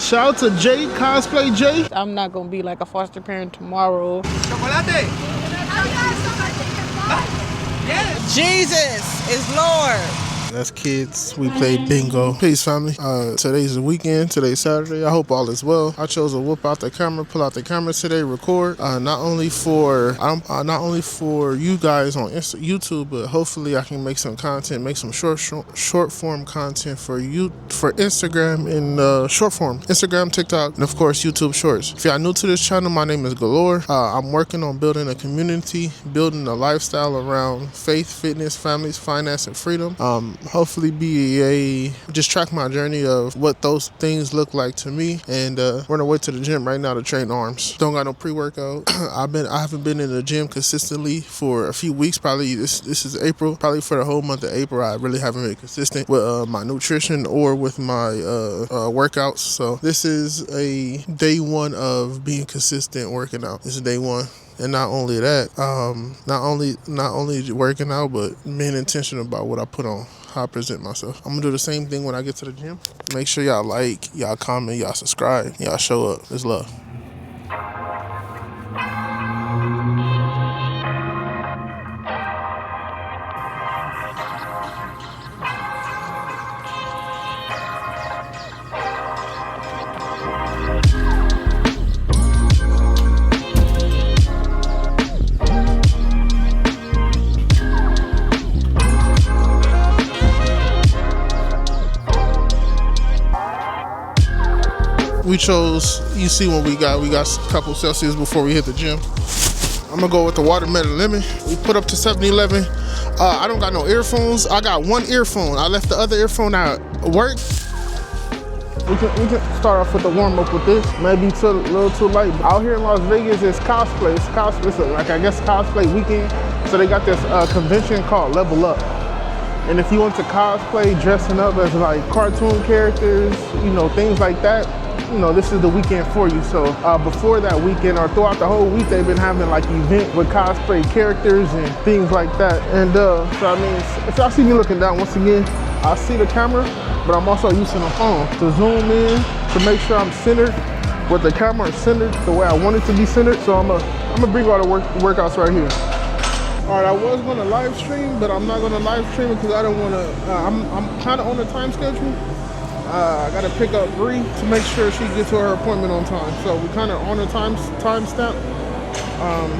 Shout out to Jay, Cosplay Jay. I'm not gonna be like a foster parent tomorrow. Chocolate. Jesus is Lord. As kids, we played bingo. Peace, family. Today's the weekend. Today's Saturday. I hope all is well. I chose to whip out the camera, pull out the camera today, record. Not only for you guys on YouTube, but hopefully I can make some content, make some short form content for you for Instagram and short form, Instagram, TikTok, and of course YouTube Shorts. If y'all new to this channel, my name is Galore. I'm working on building a community, building a lifestyle around faith, fitness, families, finance, and freedom. Hopefully just track my journey of what those things look like to me, and we're on our way to the gym right now to train arms. Don't got no pre-workout. I haven't been in the gym consistently for a few weeks. Probably this is April. Probably for the whole month of April, I really haven't been consistent with my nutrition or with my workouts. So this is a day one of being consistent working out. This is day one. And not only that, not only working out, but being intentional about what I put on, how I present myself. I'm gonna do the same thing when I get to the gym. Make sure y'all like, y'all comment, y'all subscribe, y'all show up. It's love. We chose, you see what we got a couple Celsius before we hit the gym. I'm gonna go with the watermelon lemon. We put up to 7-Eleven. I don't got no earphones. I got one earphone. I left the other earphone at work. We can start off with the warm up with this. Maybe it's a little too late. Out here in Las Vegas, it's cosplay. It's like, I guess, cosplay weekend. So they got this convention called Level Up. And if you want to cosplay, dressing up as like cartoon characters, things like that, this is the weekend for you. So before that weekend or throughout the whole week, they've been having like event with cosplay characters and things like that. And so I mean, if y'all see me looking down, once again, I see the camera, but I'm also using a phone to zoom in to make sure I'm centered, with the camera centered the way I want it to be centered. So I'm gonna bring all the workouts right here. All right, I was gonna live stream, but I'm not gonna live stream because I don't wanna, I'm kinda on a time schedule. I gotta pick up Bree to make sure she gets to her appointment on time. So we're kind of on a time stamp.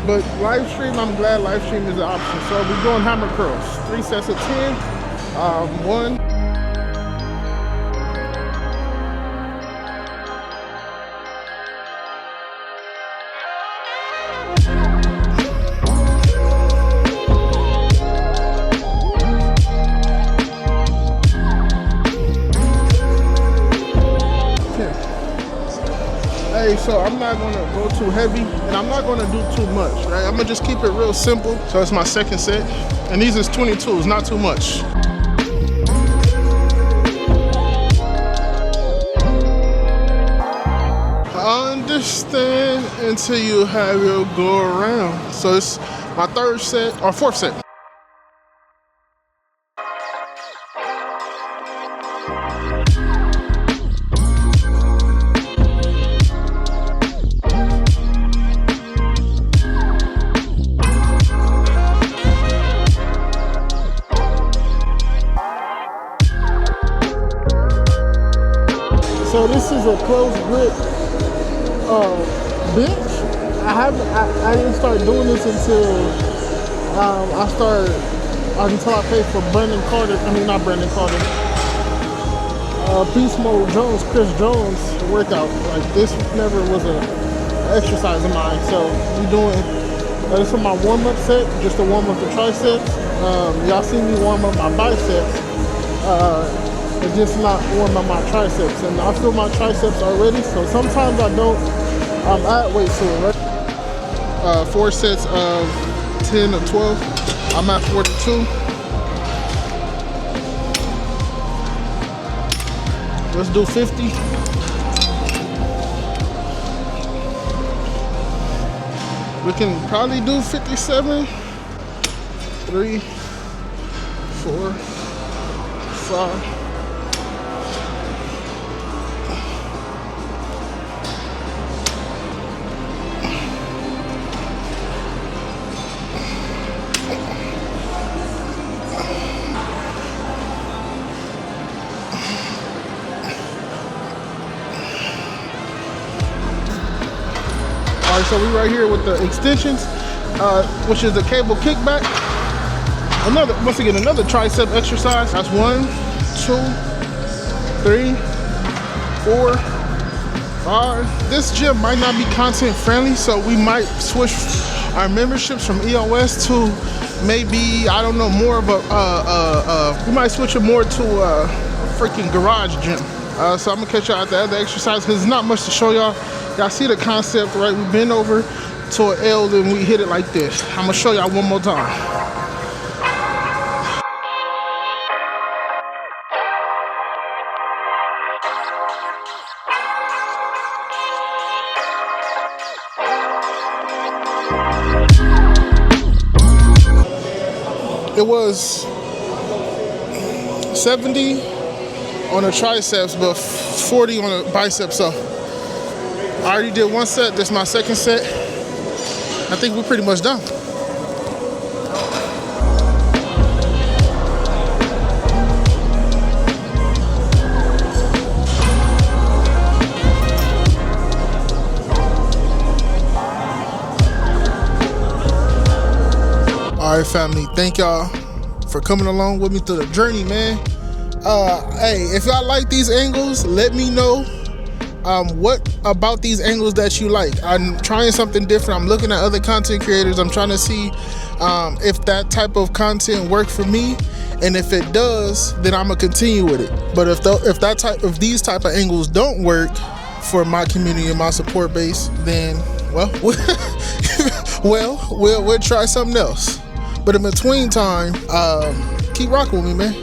But live stream, I'm glad live stream is an option. So we're doing hammer curls, 3 sets of 10, 1. So I'm not gonna go too heavy and I'm not gonna do too much, right? I'm gonna just keep it real simple. So it's my second set. And these is 22s, not too much. Understand until you have your go around. So it's my third set or fourth set. So this is a closed grip bench. I didn't start doing this until I paid for Brandon Carter. I mean, not Brandon Carter. Beast Mode Jones, Chris Jones workout. Like this never was an exercise of mine. So we doing this is my warm up set, just to warm up the triceps. Y'all see me warm up my biceps. It's just not warm up my triceps, and I feel my triceps already, so sometimes I don't add weight to it, right? 4 sets of 10 or 12. I'm at 42. Let's do 50. We can probably do 57. 3, 4, 5. All right, so we right here with the extensions, which is the cable kickback. Once again, another tricep exercise. That's 1, 2, 3, 4, 5. This gym might not be content friendly, so we might switch our memberships from EOS to maybe, I don't know, more of a, we might switch it more to a freaking garage gym. So I'm gonna catch y'all at the other exercise because there's not much to show y'all. Y'all see the concept, right? We bend over to an L, then we hit it like this. I'm gonna show y'all one more time. It was 70 on the triceps, but 40 on the biceps. So I already did one set. This is my second set. I think we're pretty much done. All right, family, thank y'all for coming along with me through the journey, man. Hey, if y'all like these angles, let me know what about these angles that you like. I'm trying something different. I'm looking at other content creators. I'm trying to see if that type of content works for me, and if it does, then I'm gonna continue with it. But if these type of angles don't work for my community and my support base, then we'll try something else. But in between time, keep rocking with me, man.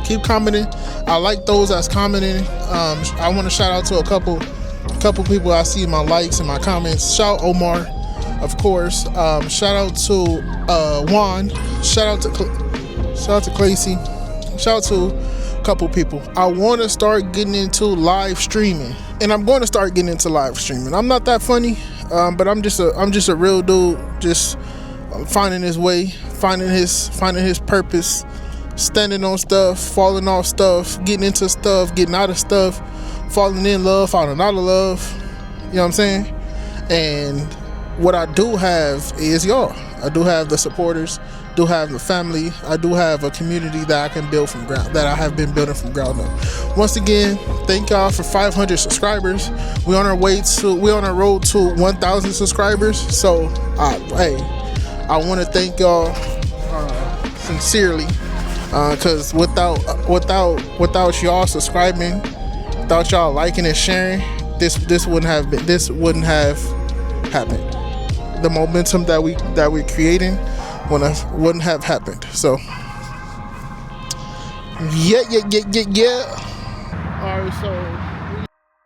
Keep commenting. I like those that's commenting. I want to shout out to a couple people I see in my likes and my comments. Shout out Omar, of course. Shout out to Juan. Shout out to Clacy. Shout out to a couple people. I want to start getting into live streaming, and I'm going to start getting into live streaming. I'm not that funny, but I'm just a real dude. Just finding his way, finding his purpose, standing on stuff, falling off stuff, getting into stuff, getting out of stuff, falling in love, falling out of love. You know what I'm saying? And what I do have is y'all. I do have the supporters, do have the family. I do have a community that I can build from ground, that I have been building from ground up. Once again, thank y'all for 500 subscribers. We're on our road to 1,000 subscribers. So, hey, I want to thank y'all sincerely, because without y'all subscribing, without y'all liking and sharing, this wouldn't have happened. The momentum that we're creating wouldn't have happened. So yeah. All right, so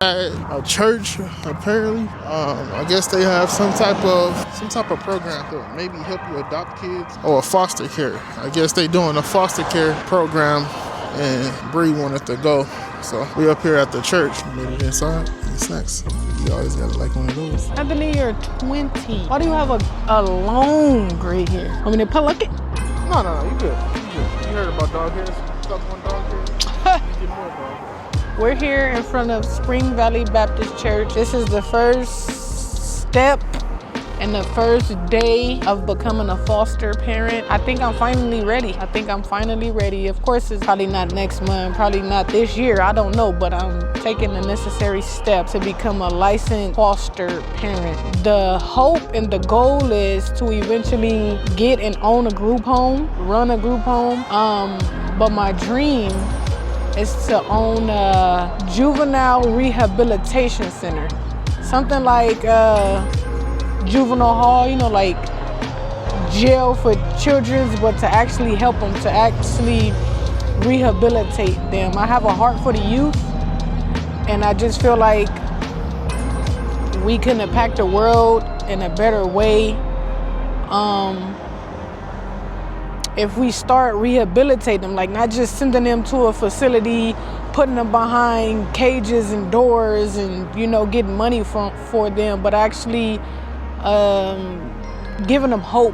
at a church, apparently, I guess they have some type of program to maybe help you adopt kids, or a foster care. I guess they doing a foster care program, and Bree wanted to go, so we up here at the church. Made it inside. It's next. You always got like one of those. Anthony, you're 20. Why do you have a long gray hair? I mean, look it. No, you good. You heard about dog hairs? Stuck on dog hairs. You get more dog hairs. We're here in front of Spring Valley Baptist Church. This is the first step and the first day of becoming a foster parent. I think I'm finally ready. Of course, it's probably not next month, probably not this year, I don't know, but I'm taking the necessary steps to become a licensed foster parent. The hope and the goal is to eventually get and own a group home, run a group home. But my dream is to own a juvenile rehabilitation center. Something like juvenile hall, like jail for children, but to actually help them, to actually rehabilitate them. I have a heart for the youth, and I just feel like we can impact the world in a better way if we start rehabilitating them, like not just sending them to a facility, putting them behind cages and doors and, getting money for them, but actually giving them hope,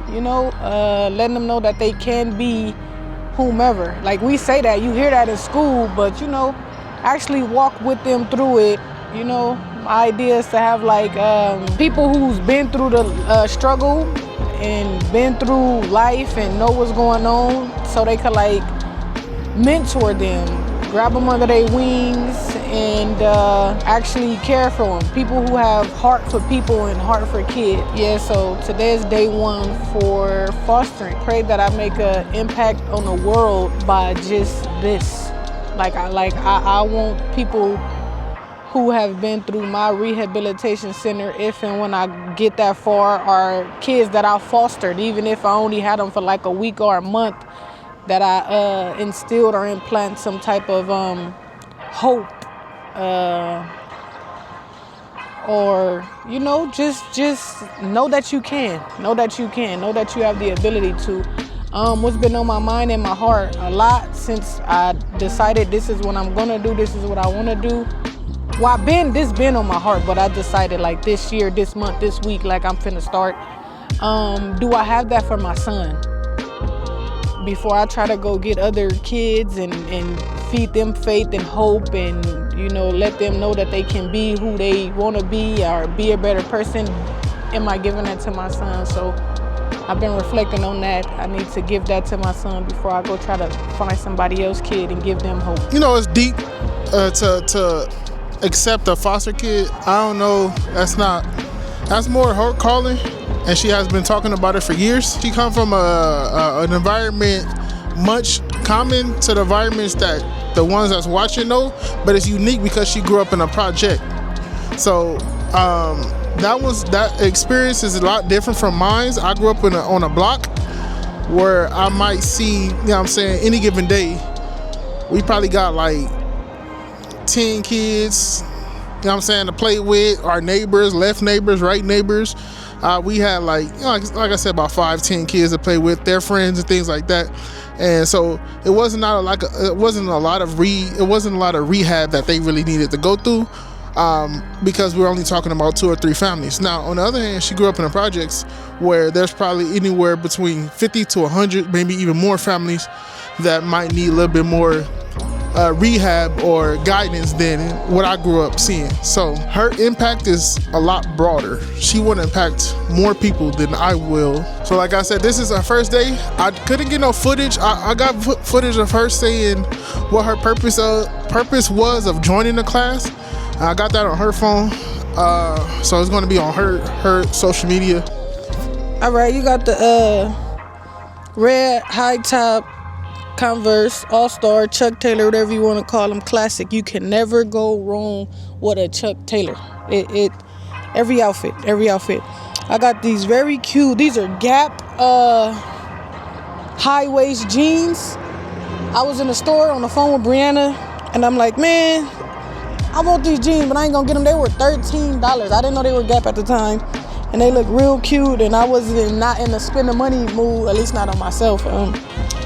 letting them know that they can be whomever. Like we say that, you hear that in school, but actually walk with them through it, idea is to have like people who's been through the struggle and been through life and know what's going on, so they could like mentor them, grab them under their wings, and actually care for them. People who have heart for people and heart for kids. Yeah, so today is day one for fostering. Pray that I make an impact on the world by just this. I want people who have been through my rehabilitation center, if and when I get that far, are kids that I fostered, even if I only had them for like a week or a month, that I instilled or implant some type of hope, or just know that you can, know that you have the ability to. What's been on my mind and my heart a lot since I decided this is what I'm gonna do, this is what I want to do. Well, this been on my heart, but I decided like this year, this month, this week, like I'm finna start. Do I have that for my son? Before I try to go get other kids and feed them faith and hope and, let them know that they can be who they want to be or be a better person, am I giving that to my son? So I've been reflecting on that. I need to give that to my son before I go try to find somebody else's kid and give them hope. It's deep to accept a foster kid. I don't know. That's more her calling, and she has been talking about it for years. She come from an environment much common to the environments that the ones that's watching know, but it's unique because she grew up in a project. So that experience is a lot different from mine. I grew up on a block where I might see, any given day, we probably got like 10 kids, to play with, our neighbors, left neighbors, right neighbors. We had like I said, about 5-10 kids to play with, their friends and things like that. And so it wasn't a lot of rehab that they really needed to go through, because we're only talking about 2 or 3 families. Now, on the other hand, she grew up in the projects where there's probably anywhere between 50 to 100, maybe even more families that might need a little bit more rehab or guidance than what I grew up seeing. So her impact is a lot broader. She will impact more people than I will. So like I said, this is her first day. I couldn't get no footage. I got footage of her saying what her purpose was of joining the class. I got that on her phone. So it's going to be on her social media. All right, you got the red high top Converse All-Star, Chuck Taylor, whatever you want to call them, classic. You can never go wrong with a Chuck Taylor. Every outfit. I got these very cute, these are Gap high waist jeans. I was in the store on the phone with Brianna, and I'm like, man, I want these jeans, but I ain't gonna get them. They were $13. I didn't know they were Gap at the time, and they look real cute, and I was not in the spend the money mood, at least not on myself.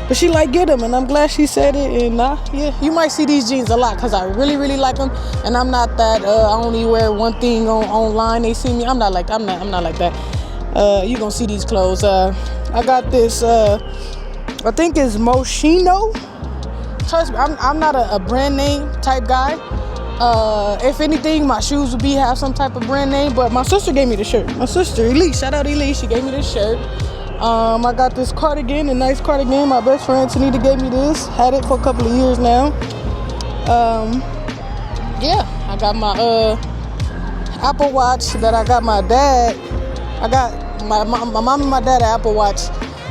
But she like, get them, and I'm glad she said it. And yeah, you might see these jeans a lot because I really, really like them. And I'm not that I only wear one thing online. They see me. I'm not like that. You gonna see these clothes. I got this. I think it's Moschino. Trust me, I'm not a brand name type guy. If anything, my shoes would have some type of brand name. But my sister gave me the shirt. My sister Elise, shout out Elise. She gave me this shirt. I got this cardigan, a nice cardigan. My best friend Tanita gave me this. Had it for a couple of years now. Yeah, I got my Apple Watch that I got my dad. I got my mom and my dad an Apple Watch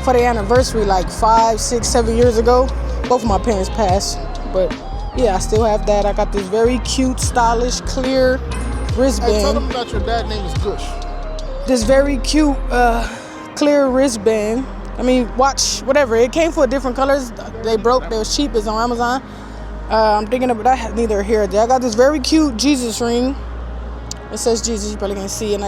for their anniversary like 5, 6, 7 years ago. Both of my parents passed, but yeah, I still have that. I got this very cute, stylish, clear wristband. Hey, tell them that your dad's name is Gush. This very cute, clear wristband. Watch, whatever. It came for different colors. They broke. They was cheap. It's on Amazon. I'm thinking of that. Neither here or there. I got this very cute Jesus ring. It says Jesus. You probably can't see it. And I